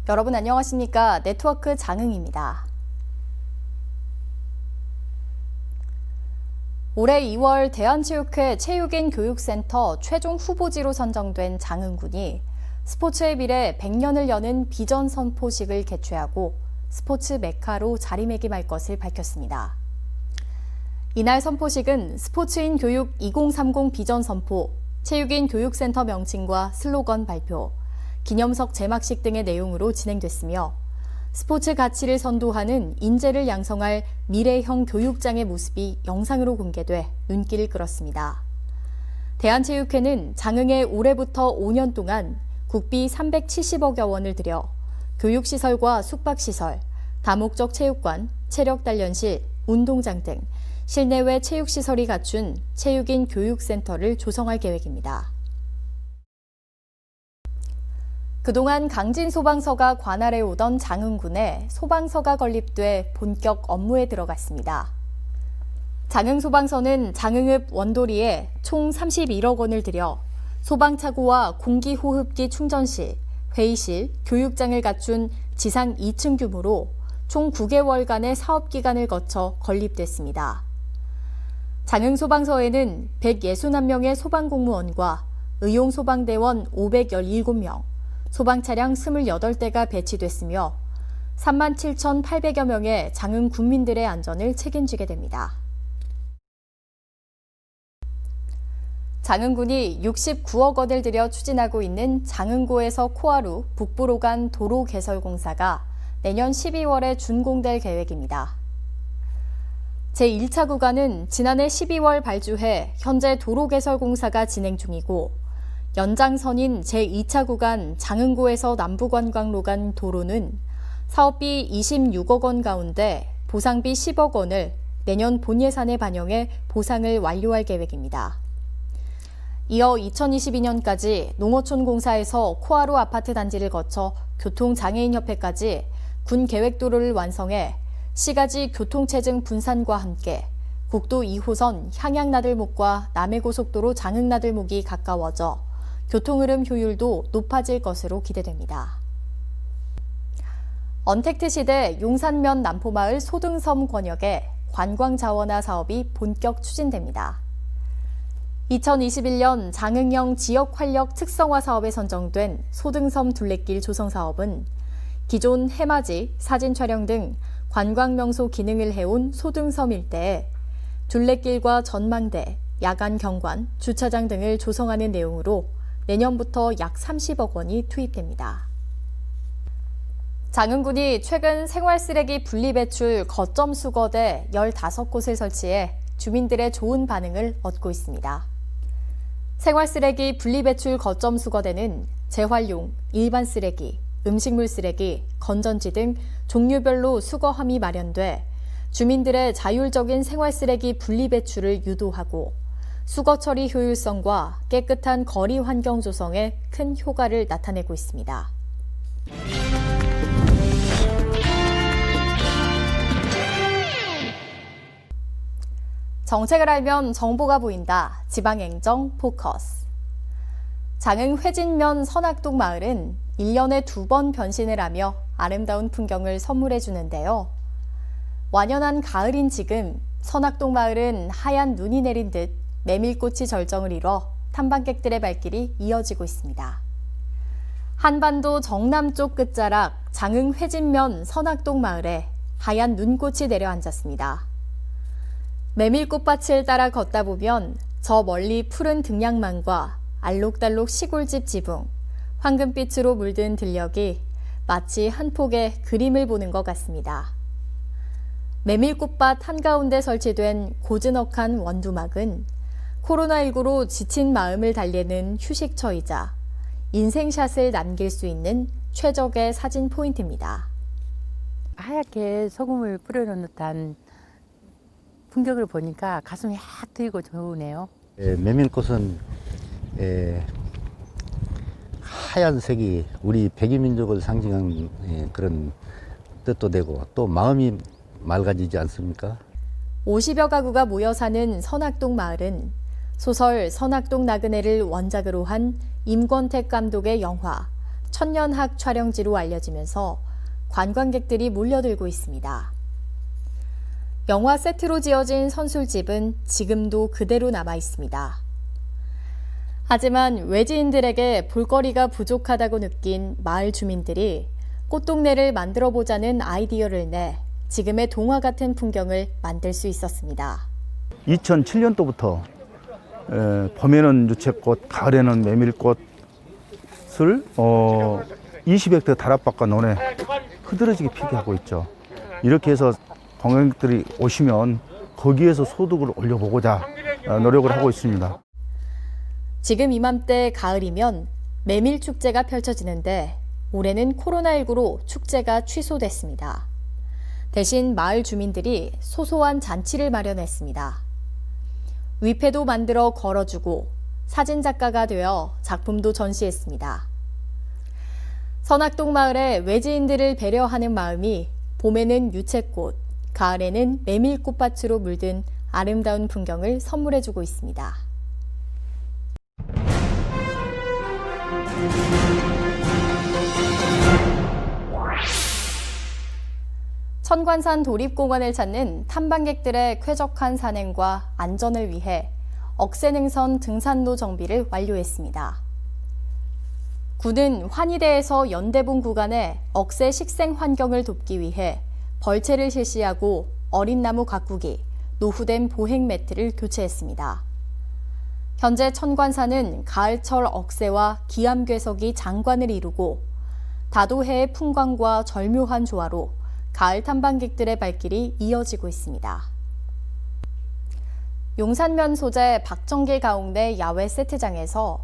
여러분 안녕하십니까? 네트워크 장흥입니다. 올해 2월 대한체육회 체육인 교육센터 최종 후보지로 선정된 장흥군이 스포츠의 미래 100년을 여는 비전 선포식을 개최하고 스포츠 메카로 자리매김할 것을 밝혔습니다. 이날 선포식은 스포츠인 교육 2030 비전 선포, 체육인 교육센터 명칭과 슬로건 발표, 기념석 제막식 등의 내용으로 진행됐으며 스포츠 가치를 선도하는 인재를 양성할 미래형 교육장의 모습이 영상으로 공개돼 눈길을 끌었습니다. 대한체육회는 장흥에 올해부터 5년 동안 국비 370억여 원을 들여 교육시설과 숙박시설, 다목적 체육관, 체력단련실, 운동장 등 실내외 체육시설이 갖춘 체육인 교육센터를 조성할 계획입니다. 그동안 강진소방서가 관할해 오던 장흥군에 소방서가 건립돼 본격 업무에 들어갔습니다. 장흥소방서는 장흥읍 원도리에 총 31억 원을 들여 소방차고와 공기호흡기 충전실, 회의실, 교육장을 갖춘 지상 2층 규모로 총 9개월간의 사업기간을 거쳐 건립됐습니다. 장흥소방서에는 161명의 소방공무원과 의용소방대원 517명, 소방차량 28대가 배치됐으며 37,800여 명의 장흥 군민들의 안전을 책임지게 됩니다. 장흥군이 69억 원을 들여 추진하고 있는 장흥고에서 코아루 북부로 간 도로 개설 공사가 내년 12월에 준공될 계획입니다. 제1차 구간은 지난해 12월 발주해 현재 도로 개설 공사가 진행 중이고 연장선인 제2차 구간 장흥고에서 남부관광로 간 도로는 사업비 26억 원 가운데 보상비 10억 원을 내년 본예산에 반영해 보상을 완료할 계획입니다. 이어 2022년까지 농어촌 공사에서 코아루 아파트 단지를 거쳐 교통장애인협회까지 군 계획도로를 완성해 시가지 교통체증 분산과 함께 국도 2호선 향양나들목과 남해고속도로 장흥나들목이 가까워져 교통흐름 효율도 높아질 것으로 기대됩니다. 언택트 시대 용산면 남포마을 소등섬 권역에 관광자원화 사업이 본격 추진됩니다. 2021년 장흥형 지역활력 특성화 사업에 선정된 소등섬 둘레길 조성 사업은 기존 해맞이, 사진 촬영 등 관광명소 기능을 해온 소등섬 일대에 둘레길과 전망대, 야간 경관, 주차장 등을 조성하는 내용으로 내년부터 약 30억 원이 투입됩니다. 장흥군이 최근 생활쓰레기 분리배출 거점 수거대 15곳을 설치해 주민들의 좋은 반응을 얻고 있습니다. 생활쓰레기 분리배출 거점 수거대는 재활용, 일반 쓰레기, 음식물 쓰레기, 건전지 등 종류별로 수거함이 마련돼 주민들의 자율적인 생활쓰레기 분리배출을 유도하고 수거 처리 효율성과 깨끗한 거리 환경 조성에 큰 효과를 나타내고 있습니다. 정책을 알면 정보가 보인다. 지방행정 포커스. 장흥 회진면 선악동 마을은 1년에 2번 변신을 하며 아름다운 풍경을 선물해 주는데요. 완연한 가을인 지금 선악동 마을은 하얀 눈이 내린 듯 메밀꽃이 절정을 이뤄 탐방객들의 발길이 이어지고 있습니다. 한반도 정남쪽 끝자락 장흥 회진면 선악동 마을에 하얀 눈꽃이 내려앉았습니다. 메밀꽃밭을 따라 걷다 보면 저 멀리 푸른 등량만과 알록달록 시골집 지붕, 황금빛으로 물든 들녘이 마치 한 폭의 그림을 보는 것 같습니다. 메밀꽃밭 한가운데 설치된 고즈넉한 원두막은 코로나19로 지친 마음을 달래는 휴식처이자 인생샷을 남길 수 있는 최적의 사진 포인트입니다. 하얗게 소금을 뿌려놓은 듯한 풍경을 보니까 가슴이 확 트이고 좋으네요. 메밀꽃은 하얀색이 우리 백이민족을 상징하는 그런 뜻도 되고 또 마음이 맑아지지 않습니까? 50여 가구가 모여 사는 선악동 마을은 소설 선악동 나그네를 원작으로 한 임권택 감독의 영화 천년학 촬영지로 알려지면서 관광객들이 몰려들고 있습니다. 영화 세트로 지어진 선술집은 지금도 그대로 남아 있습니다. 하지만 외지인들에게 볼거리가 부족하다고 느낀 마을 주민들이 꽃동네를 만들어보자는 아이디어를 내 지금의 동화 같은 풍경을 만들 수 있었습니다. 2007년도부터 봄에는 유채꽃, 가을에는 메밀꽃을 20헥터 다락밭과 논에 흐드러지게 피게 하고 있죠. 이렇게 해서 관광객들이 오시면 거기에서 소득을 올려보고자 노력을 하고 있습니다. 지금 이맘때 가을이면 메밀축제가 펼쳐지는데 올해는 코로나19로 축제가 취소됐습니다. 대신 마을 주민들이 소소한 잔치를 마련했습니다. 위패도 만들어 걸어주고 사진작가가 되어 작품도 전시했습니다. 선악동 마을의 외지인들을 배려하는 마음이 봄에는 유채꽃, 가을에는 메밀꽃밭으로 물든 아름다운 풍경을 선물해주고 있습니다. 천관산 도립공원을 찾는 탐방객들의 쾌적한 산행과 안전을 위해 억새능선 등산로 정비를 완료했습니다. 군은 환희대에서 연대봉 구간의 억새 식생 환경을 돕기 위해 벌채를 실시하고 어린 나무 가꾸기, 노후된 보행 매트를 교체했습니다. 현재 천관산은 가을철 억새와 기암괴석이 장관을 이루고 다도해의 풍광과 절묘한 조화로 가을 탐방객들의 발길이 이어지고 있습니다. 용산면 소재 박정길 가옥내 야외 세트장에서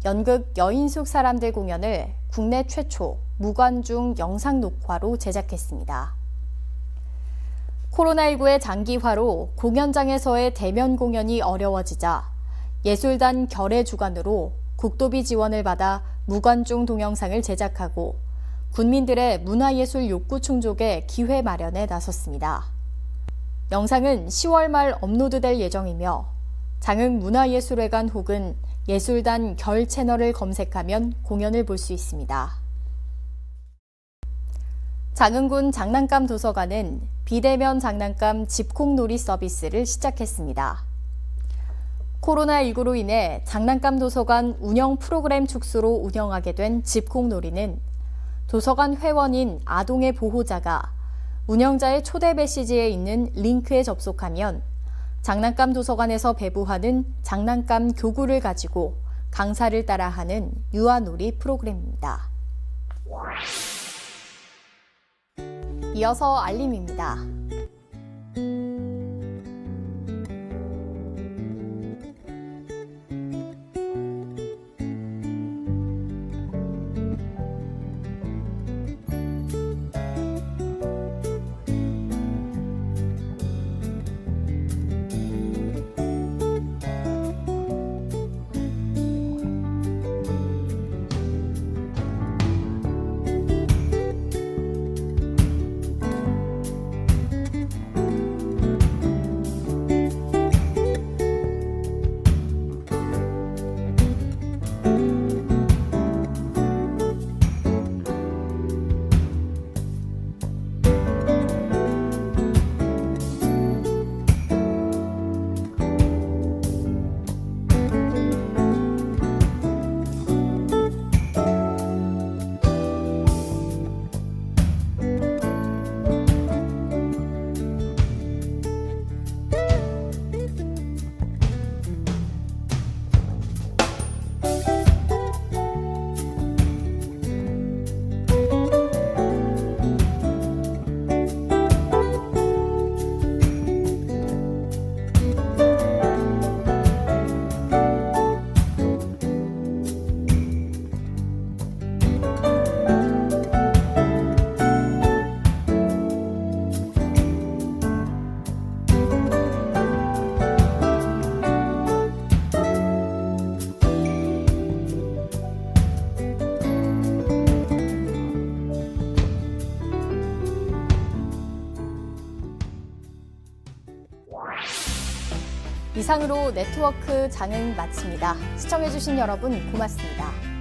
연극 여인숙 사람들 공연을 국내 최초 무관중 영상 녹화로 제작했습니다. 코로나19의 장기화로 공연장에서의 대면 공연이 어려워지자 예술단 결의 주관으로 국도비 지원을 받아 무관중 동영상을 제작하고 군민들의 문화예술 욕구 충족에 기회 마련에 나섰습니다. 영상은 10월 말 업로드될 예정이며 장흥문화예술회관 혹은 예술단 결 채널을 검색하면 공연을 볼 수 있습니다. 장흥군 장난감 도서관은 비대면 장난감 집콕놀이 서비스를 시작했습니다. 코로나19로 인해 장난감 도서관 운영 프로그램 축소로 운영하게 된 집콕놀이는 도서관 회원인 아동의 보호자가 운영자의 초대 메시지에 있는 링크에 접속하면 장난감 도서관에서 배부하는 장난감 교구를 가지고 강사를 따라하는 유아놀이 프로그램입니다. 이어서 알림입니다. 이상으로 네트워크 장흥 마칩니다. 시청해주신 여러분 고맙습니다.